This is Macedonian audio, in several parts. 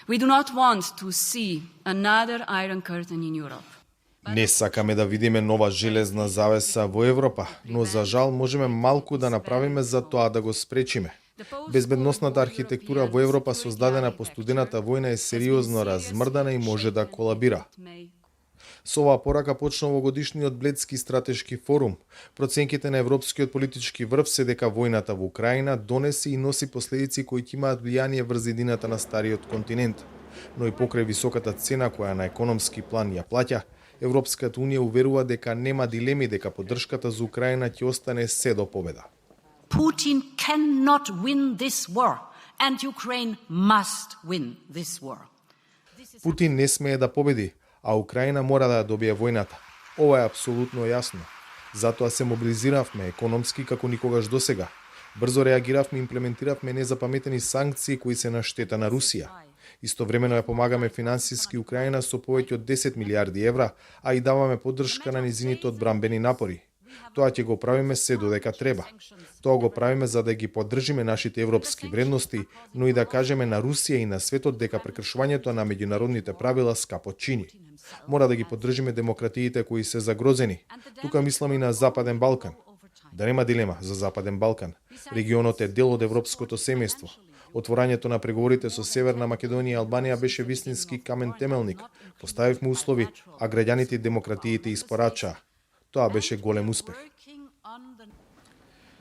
We do not want to see another Iron Curtain in Europe. Не сакаме да видиме нова железна завеса во Европа, но за жал можеме малку да направиме за тоа да го спречиме. Безбедносната архитектура во Европа создадена по студената војна е сериозно размрдана и може да колабира. Со оваа порака почна овогодишниот Бледски стратешки форум. Проценките на Европскиот политички врв се дека војната во Украина донесе и носи последици кои ќе имаат влијание врз едината на стариот континент. Но и покрај високата цена која на економски план ја плаќа, Европската унија уверува дека нема дилеми дека поддршката за Украина ќе остане се до победа. Putin cannot win this war, and Ukraine must win this war. Путин не смее да победи, а Украина мора да ја добие војната. Ова е апсолутно јасно. Затоа се мобилизиравме економски како никогаш досега. Брзо реагиравме и имплементиравме незапаметени санкции кои се на штета на Русија. Истовремено ја помагаме финансиски Украина со повеќе од 10 милиарди евра, а и даваме поддршка на низините одбранбени напори. Тоа ќе го правиме се додека треба. Тоа го правиме за да ги поддржиме нашите европски вредности, но и да кажеме на Русија и на светот дека прекршувањето на меѓународните правила скапо чини. Мора да ги поддржиме демократиите кои се загрозени. Тука мислам и на Западен Балкан. Да нема дилема за Западен Балкан. Регионот е дел од европското семејство. Отворањето на преговорите со Северна Македонија и Албанија беше вистински камен темелник. Поставивме услови, а граѓаните и демократиите испорачаа. Тоа беше голем успех.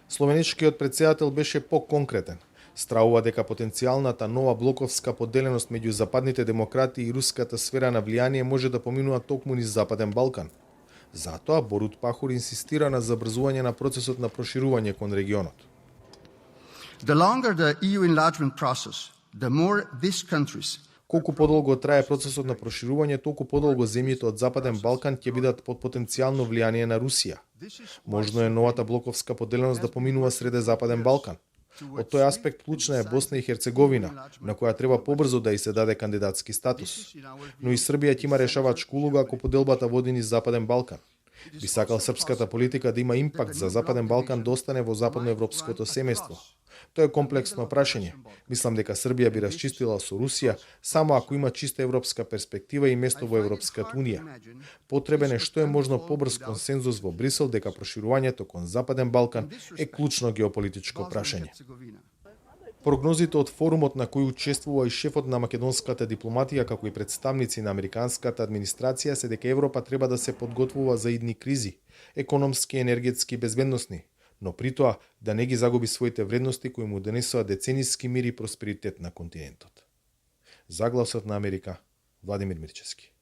Словенечкиот претседател беше поконкретен. Стравува дека потенцијалната нова блоковска поделеност меѓу западните демократи и руската сфера на влијание може да поминува токму низ Западен Балкан. Затоа Борут Пахор инсистира на забрзување на процесот на проширување кон регионот. The longer the EU enlargement process, the more these countries. Колку подолго трае процесот на проширување, толку подолго земјите од Западен Балкан ќе бидат под потенцијално влијание на Русија. Можно е новата блоковска поделеност да поминува среде Западен Балкан. Од тој аспект клучна е Босна и Херцеговина, на која треба побрзо да и се даде кандидатски статус. Но и Србија ќе има решавачка улога ако поделбата води низ Западен Балкан. Би сакал српската политика да има импакт за Западен Балкан да остане во западноевропското семејство. Тоа е комплексно прашање. Мислам дека Србија би расчистила со Русија само ако има чиста европска перспектива и место во Европската унија. Потребен е што е можно побрз консензус во Брисел дека проширувањето кон Западен Балкан е клучно геополитичко прашање. Прогнозите од форумот на кој учествува и шефот на македонската дипломатија како и представници на американската администрација се дека Европа треба да се подготвува за идни кризи, економски, енергетски и безбедносни, но при тоа да не ги загуби своите вредности кои му донесоа децениски мир и просперитет на континентот. За Гласот на Америка, Владимир Мирчевски.